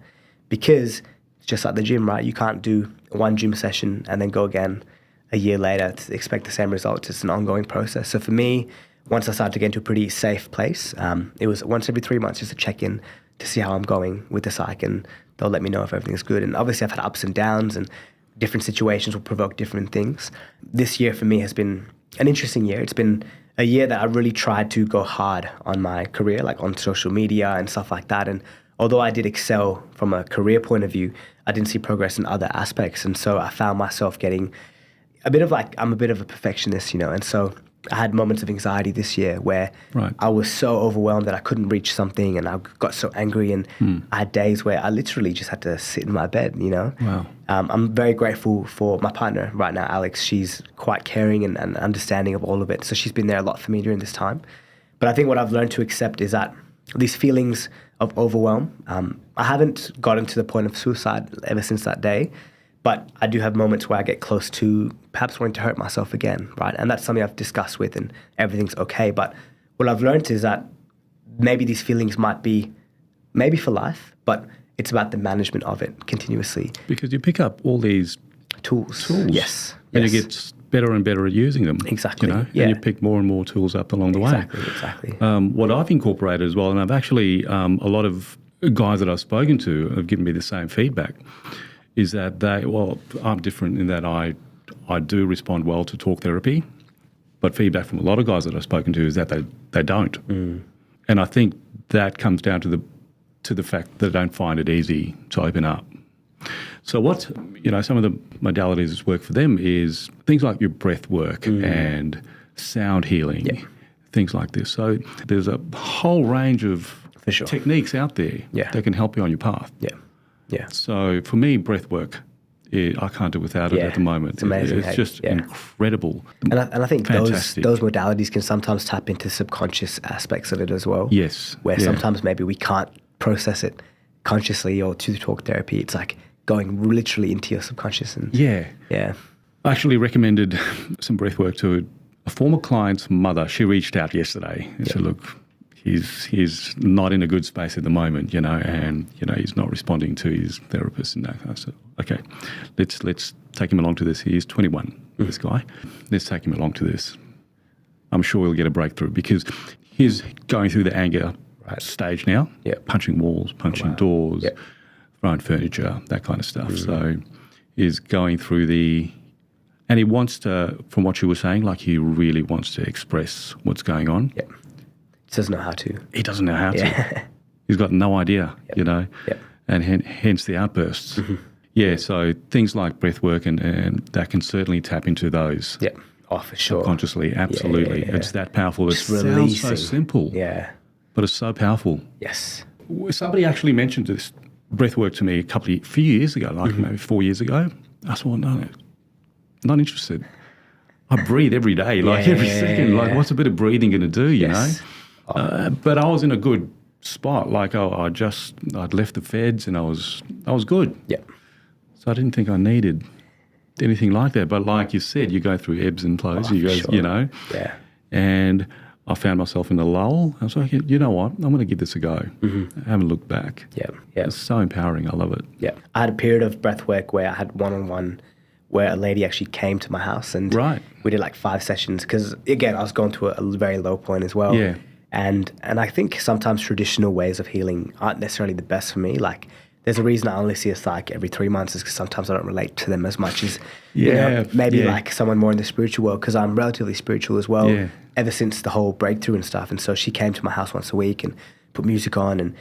because it's just like the gym, right? You can't do one gym session and then go again a year later to expect the same results. It's an ongoing process. So for me, once I started to get into a pretty safe place, it was once every 3 months just to check in to see how I'm going with the psych, and they'll let me know if everything's good. And obviously I've had ups and downs, and different situations will provoke different things. This year for me has been an interesting year. It's been a year that I really tried to go hard on my career, like on social media and stuff like that. And although I did excel from a career point of view, I didn't see progress in other aspects. And so I found myself getting I'm a bit of a perfectionist, and so I had moments of anxiety this year where I was so overwhelmed that I couldn't reach something, and I got so angry, and I had days where I literally just had to sit in my bed, Wow. I'm very grateful for my partner right now, Alex. She's quite caring and understanding of all of it. So she's been there a lot for me during this time. But I think what I've learned to accept is that these feelings of overwhelm, I haven't gotten to the point of suicide ever since that day. But I do have moments where I get close to perhaps wanting to hurt myself again, right? And that's something I've discussed with, and everything's okay. But what I've learned is that maybe these feelings might be maybe for life, but it's about the management of it continuously. Because you pick up all these tools. Yes. And you get better and better at using them. Exactly. And you pick more and more tools up along the way. Exactly. What I've incorporated as well, and I've actually, a lot of guys that I've spoken to have given me the same feedback, is that I'm different in that I do respond well to talk therapy, but feedback from a lot of guys that I've spoken to is that they don't. And I think that comes down to the fact that they don't find it easy to open up. So what, some of the modalities that work for them is things like your breath work and sound healing, things like this. So there's a whole range of techniques out there that can help you on your path. Yeah. So for me, breath work, I can't do without it at the moment. It's amazing. It's just incredible. And I think those modalities can sometimes tap into subconscious aspects of it as well. Yes. Where sometimes maybe we can't process it consciously or through talk therapy. It's like going literally into your subconscious. And Yeah. I actually recommended some breath work to a former client's mother. She reached out yesterday and said, look, he's not in a good space at the moment, and he's not responding to his therapist. And I said, okay, let's take him along to this. He's 21, this guy. Let's take him along to this. I'm sure he'll get a breakthrough, because he's going through the anger stage now, punching walls, punching doors, throwing furniture, that kind of stuff. So he's going through and he wants to, from what you were saying, like he really wants to express what's going on. Doesn't know how to. He doesn't know how to. He's got no idea, and hence the outbursts. So things like breath work and that can certainly tap into those. For sure. Consciously, absolutely. It's that powerful. Just it releasing. Sounds so simple. But it's so powerful. Yes. Somebody actually mentioned this breath work to me a few years ago, like maybe 4 years ago. I said, well, no, not interested. I breathe every day, every second. Like, what's a bit of breathing going to do, you know? But I was in a good spot. Like, I'd left the feds and I was good. So I didn't think I needed anything like that. But like you said, you go through ebbs and flows. And I found myself in a lull. I was like, you know what? I'm going to give this a go. I haven't looked back. It's so empowering. I love it. I had a period of breath work where I had one-on-one, where a lady actually came to my house and we did like 5 sessions, because again, I was going to a very low point as well. And I think sometimes traditional ways of healing aren't necessarily the best for me. Like, there's a reason I only see a psych every 3 months is because sometimes I don't relate to them as much as, maybe like someone more in the spiritual world, because I'm relatively spiritual as well, ever since the whole breakthrough and stuff. And so she came to my house once a week and put music on and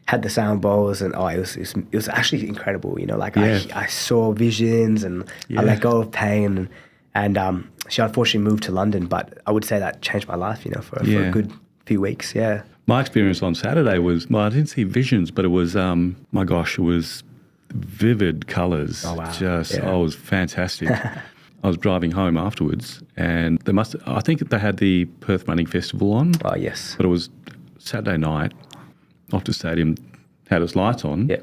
had the sound bowls, and it was actually incredible, like I saw visions, and I let go of pain, and she unfortunately moved to London, but I would say that changed my life, for a good few weeks. My experience on Saturday was, I didn't see visions, but it was, it was vivid colours. Oh, wow. It was fantastic. I was driving home afterwards, and I think they had the Perth Running Festival on. Oh, yes. But it was Saturday night. Optus Stadium had its lights on. Yeah.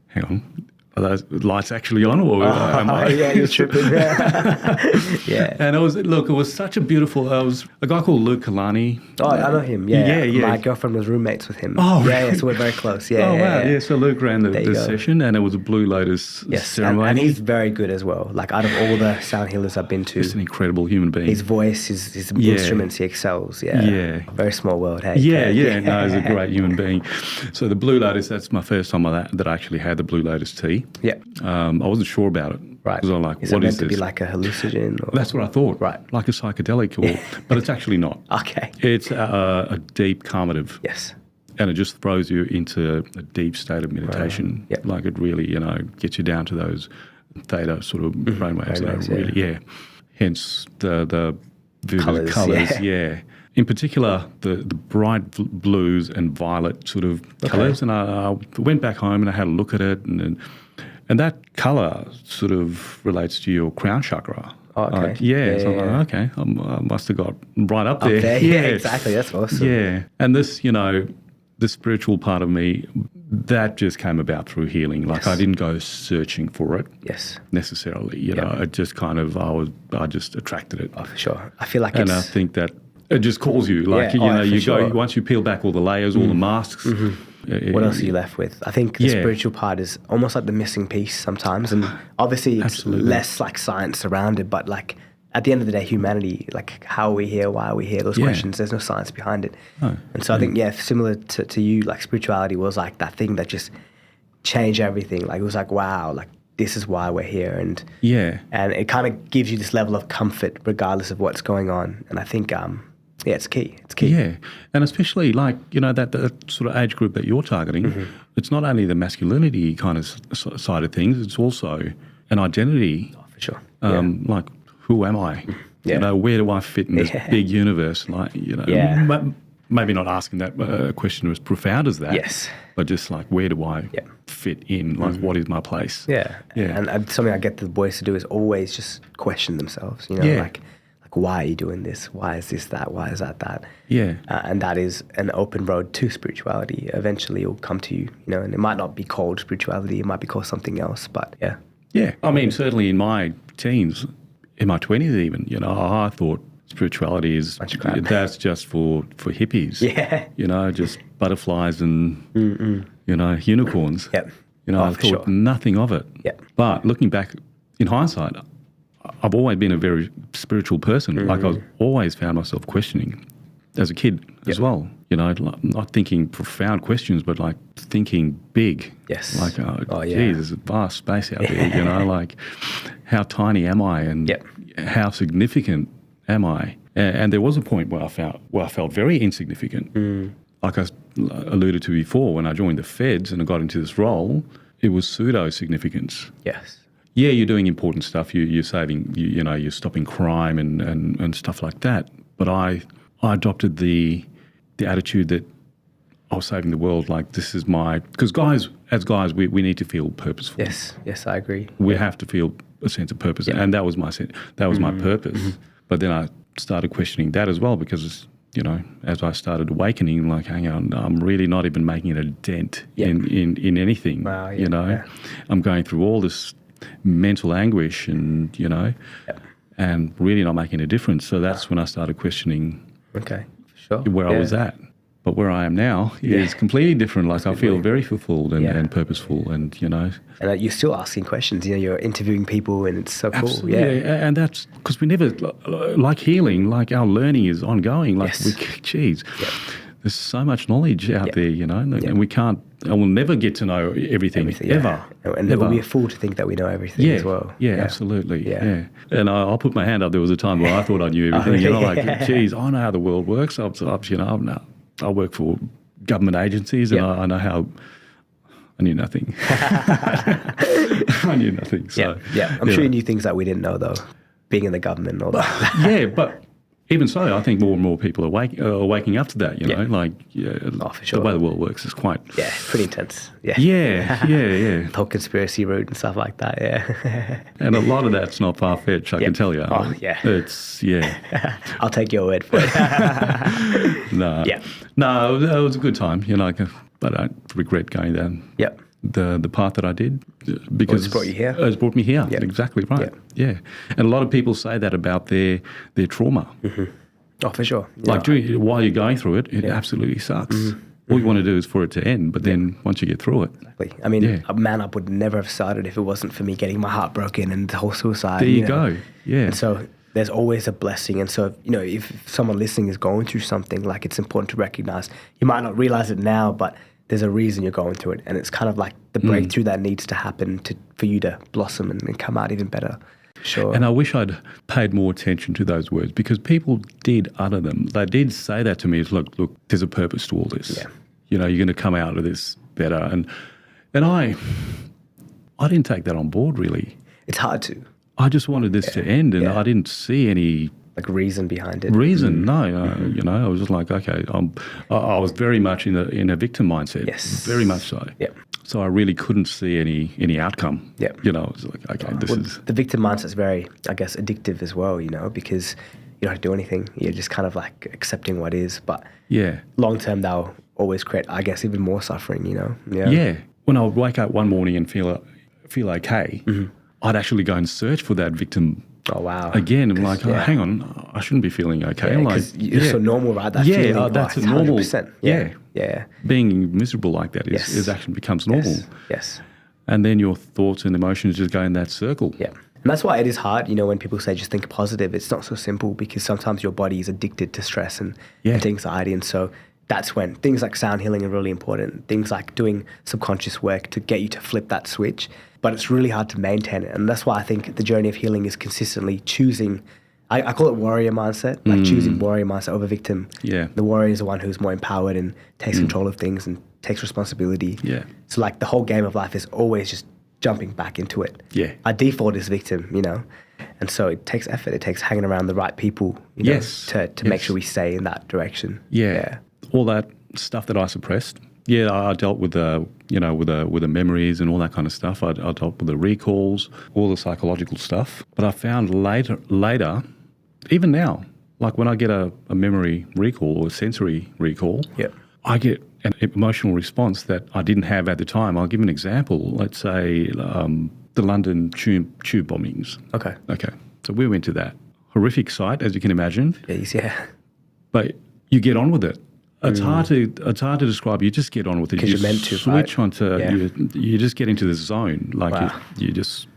Hang on. Are those lights actually on, or am I? Yeah, you're tripping. Yeah. And it was such a beautiful. It was a guy called Luke Kalani. Oh, I know him. Yeah. My girlfriend was roommates with him. Oh, yeah. So we're very close. Yeah. Oh, wow. Yeah. So Luke ran the session, and it was a Blue Lotus ceremony. And he's very good as well. Like, out of all the sound healers I've been to, just an incredible human being. His voice, his instruments, he excels. Yeah. Yeah. Very small world. Hey. Yeah. No, he's a great human being. So the Blue Lotus, that's my first time that I actually had the Blue Lotus tea. Yeah. I wasn't sure about it. Right. Because I'm like, is what it is meant to this? be like a hallucinogen? Or? That's what I thought. Right. Like a psychedelic, but it's actually not. Okay. It's a deep calmative. Yes. And it just throws you into a deep state of meditation. Yep. Like, it really, gets you down to those theta sort of brainwaves. Really. Hence the vivid colours. Yeah. In particular, the bright blues and violet sort of colours. And I went back home and I had a look at it, and that colour sort of relates to your crown chakra. Oh, okay. So I'm like, okay, I must have got right up there. Yeah, exactly. That's awesome. Yeah. And this, the spiritual part of me, that just came about through healing. Like, I didn't go searching for it. Yes. Necessarily. It just kind of, I just attracted it. Oh, for sure. I feel like and I think that it just calls you. Like, you go, once you peel back all the layers, all the masks. What else are you left with? I think the spiritual part is almost like the missing piece sometimes. And obviously it's less like science around it, but like at the end of the day, humanity, like, how are we here? Why are we here? Those questions, there's no science behind it. Oh, and so I think, similar to you, like, spirituality was like that thing that just changed everything. Like, it was like, wow, like, this is why we're here. And it kind of gives you this level of comfort regardless of what's going on. And I think, it's key. It's key. Yeah. And especially, like, that sort of age group that you're targeting, it's not only the masculinity kind of side of things, it's also an identity. Oh, for sure. Like, who am I? Yeah. Where do I fit in this big universe? Like, maybe not asking that question as profound as that. Yes. But just like, where do I fit in? Like, what is my place? Yeah. And something I get the boys to do is always just question themselves, like, why are you doing this? Why is this that? Why is that? Yeah. And that is an open road to spirituality. Eventually it will come to you, and it might not be called spirituality. It might be called something else, but yeah. Yeah. I mean, certainly in my teens, in my 20s even, I thought spirituality is, that's just for hippies. Yeah. Just butterflies and, unicorns. Yep. I thought nothing of it. Yep. But looking back in hindsight, I've always been a very spiritual person. Like, I've always found myself questioning as a kid as well. Not thinking profound questions, but like thinking big. Yes. Like, geez, there's a vast space out there, like, how tiny am I and how significant am I? And there was a point where I felt very insignificant. Like I alluded to before, when I joined the feds and I got into this role, it was pseudo-significance. Yes. Yeah, you're doing important stuff. You're saving, you're stopping crime and stuff like that. But I adopted the attitude that I was saving the world. Like, this is because as guys, we need to feel purposeful. Yes, I agree. We have to feel a sense of purpose, and that was my purpose. But then I started questioning that as well, because as I started awakening, like, hang on, I'm really not even making a dent in anything. Wow, I'm going through all this mental anguish and and really not making a difference. So that's when I started questioning for sure. where I was at. But where I am now is completely different. Like I feel very fulfilled and purposeful, and And you're still asking questions. You're interviewing people, and it's so cool. Absolutely. Yeah, and that's because we never like healing. Like our learning is ongoing. Like there's so much knowledge out there, and we can't. I will never get to know everything ever. And it would be a fool to think that we know everything as well. Yeah, absolutely. Yeah. And I'll put my hand up. There was a time where I thought I knew everything. I know how the world works. I work for government agencies, and I know how. I knew nothing. I knew nothing. So, I'm sure you knew things that we didn't know, though, being in the government and all that. Yeah, but even so, I think more and more people are waking up to that, for sure. The way the world works is quite... Yeah, pretty intense. Yeah. The whole conspiracy route and stuff like that, yeah. And a lot of that's not far-fetched, I can tell you. Oh, yeah. It's, I'll take your word for it. No. Yeah. No, it was a good time, but I don't regret going down the path that I did because it's brought you here. It's brought me here. Yeah. Exactly right. Yeah. And a lot of people say that about their trauma. Mm-hmm. Oh, for sure. Like while you're going through it, it absolutely sucks. Mm-hmm. All you want to do is for it to end, but then once you get through it. Exactly. I mean, Man Up would never have started if it wasn't for me getting my heart broken and the whole suicide. There you go. Yeah. And so there's always a blessing. And so, if someone listening is going through something, like it's important to recognize. You might not realize it now, but there's a reason you're going through it. And it's kind of like the breakthrough that needs to happen for you to blossom and come out even better. Sure. And I wish I'd paid more attention to those words because people did utter them. They did say that to me as, look, there's a purpose to all this. Yeah. You're going to come out of this better. And I didn't take that on board, really. It's hard to. I just wanted this to end, and I didn't see any... Like reason behind it. No. I was just like, okay, I was very much in a victim mindset. Yes. Very much so. Yep. So I really couldn't see any outcome. Yep. It was like, okay, this is... The victim mindset's very, I guess, addictive as well, because you don't have to do anything. You're just kind of like accepting what is. But long term, they'll always create, I guess, even more suffering, Yeah. When I would wake up one morning and feel okay, I'd actually go and search for that victim. Oh, wow. Again, I'm like, hang on, I shouldn't be feeling okay. Because it's so normal, right? That feeling, that's a normal. 100%. Yeah. Being miserable like that is actually becomes normal. Yes. And then your thoughts and emotions just go in that circle. Yeah. And that's why it is hard, when people say just think positive, it's not so simple because sometimes your body is addicted to stress and anxiety. And so that's when things like sound healing are really important. Things like doing subconscious work to get you to flip that switch. But it's really hard to maintain it. And that's why I think the journey of healing is consistently choosing, I call it warrior mindset, like choosing warrior mindset over victim. Yeah. The warrior is the one who's more empowered and takes control of things and takes responsibility. Yeah. So like the whole game of life is always just jumping back into it. Yeah. Our default is victim, And so it takes effort. It takes hanging around the right people, to make sure we stay in that direction. Yeah. All that stuff that I suppressed. Yeah, I dealt with the memories and all that kind of stuff. I dealt with the recalls, all the psychological stuff. But I found later, even now, like when I get a memory recall or a sensory recall, I get an emotional response that I didn't have at the time. I'll give an example. Let's say the London tube bombings. Okay. So we went to that horrific site, as you can imagine. Yeah. But you get on with it. It's hard to describe. You just get on with it. Because you're meant to, switch right? onto. You just get into this zone. Like you just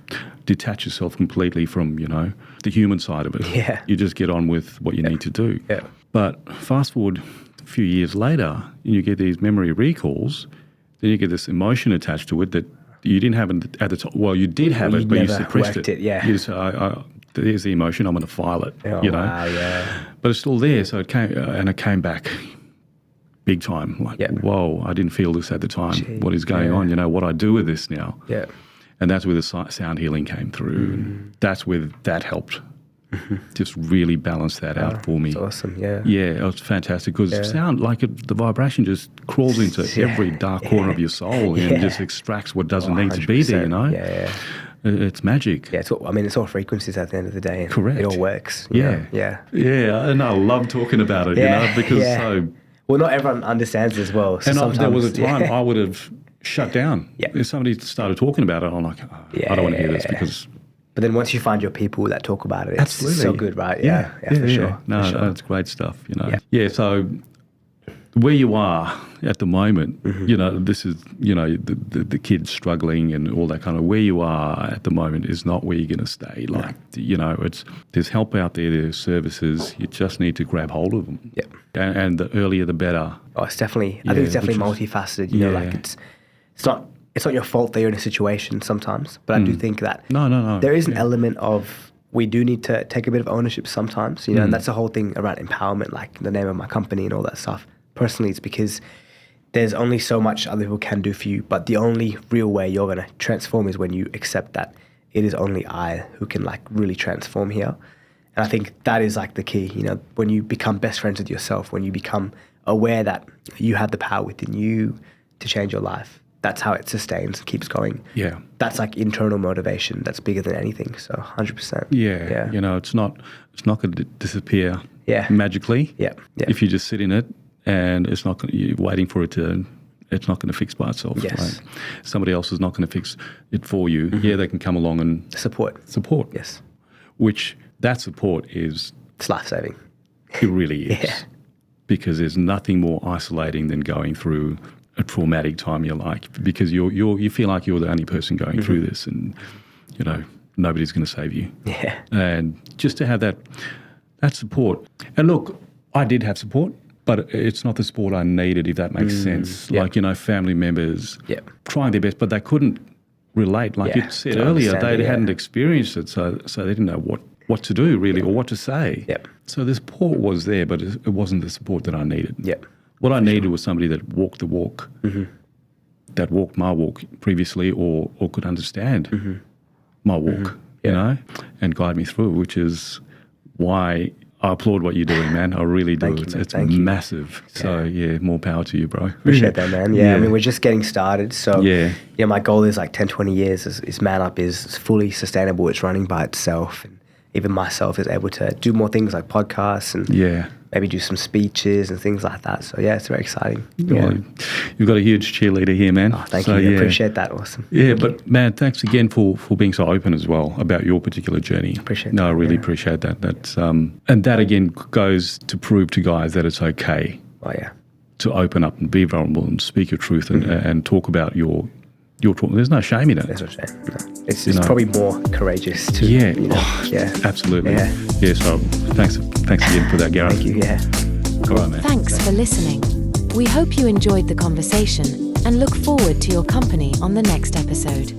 detach yourself completely from the human side of it. Yeah. You just get on with what you need to do. Yeah. But fast forward a few years later, you get these memory recalls. Then you get this emotion attached to it that you didn't have at the time. Well, you did have it, but you suppressed it. Yeah. You just, there's the emotion. I'm going to file it. Oh, wow, yeah. But it's still there. So it came back. Big time. Like, whoa, I didn't feel this at the time. Gee, what is going on? What I do with this now? Yeah. And that's where the sound healing came through. And that's where that helped just really balance that out for me. That's awesome, yeah. Yeah, it was fantastic because sound, the vibration just crawls into every dark corner of your soul and just extracts what doesn't need to be there, Yeah. It's magic. Yeah, it's all frequencies at the end of the day. Correct. It all works. Yeah. And I love talking about it, because so... Well, not everyone understands as well. So and there was a time I would have shut down. Yeah. If somebody started talking about it, I'm like, I don't want to hear this because... But then once you find your people that talk about it, it's Absolutely. so good, right? Yeah, for sure. No, it's great stuff, Yeah, so where you are at the moment, this is, the kids struggling and all that kind of, where you are at the moment is not where you're going to stay. Like, there's help out there, there's services, you just need to grab hold of them. Yep. And the earlier the better. Oh, it's definitely, I think it's definitely multifaceted, like it's not your fault that you're in a situation sometimes, but I do think that No. there is an element of, we do need to take a bit of ownership sometimes, and that's the whole thing around empowerment, like the name of my company and all that stuff. Personally, it's because there's only so much other people can do for you, but the only real way you're going to transform is when you accept that it is only I who can like really transform here. And I think that is like the key, when you become best friends with yourself, when you become aware that you have the power within you to change your life. That's how it sustains and keeps going. Yeah. That's like internal motivation. That's bigger than anything. So 100%. Yeah. It's not going to disappear magically. Yeah. If you just sit in it and it's not you're waiting for it to, it's not going to fix by itself. Yes. Right? Somebody else is not going to fix it for you. Yeah, they can come along and Support. Yes. Which that support is... It's life-saving. It really is. Yeah. Because there's nothing more isolating than going through a traumatic time in your life, because you feel like you're the only person going through this, and nobody's going to save you. Yeah. And just to have that support. And look, I did have support, but it's not the support I needed, if that makes sense. Yep. Like, family members trying their best, but they couldn't relate. Like you said earlier, they hadn't experienced it, so they didn't know what to do really, or what to say. Yep. So the support was there, but it wasn't the support that I needed. Yep. What I needed was somebody that walked the walk, that walked my walk previously, or could understand my walk, and guide me through, which is why I applaud what you're doing, man. I really do. It's massive. So, more power to you, bro. Appreciate that, man. Yeah, I mean, we're just getting started. So, my goal is like 10, 20 years is Man Up is fully sustainable. It's running by itself. And even myself is able to do more things like podcasts and maybe do some speeches and things like that. So, it's very exciting. Well, you've got a huge cheerleader here, man. Oh, thank you. I appreciate that. Awesome. Yeah, but man, thanks again for being so open as well about your particular journey. Appreciate that. I really appreciate that. That's and that again goes to prove to guys that it's okay. To open up and be vulnerable and speak your truth and talk about your trauma. There's no shame in it. There's no shame. No. It's probably more courageous to. Absolutely. So thanks again for that, Gareth. Thank you. All right, man. Thanks for listening. We hope you enjoyed the conversation and look forward to your company on the next episode.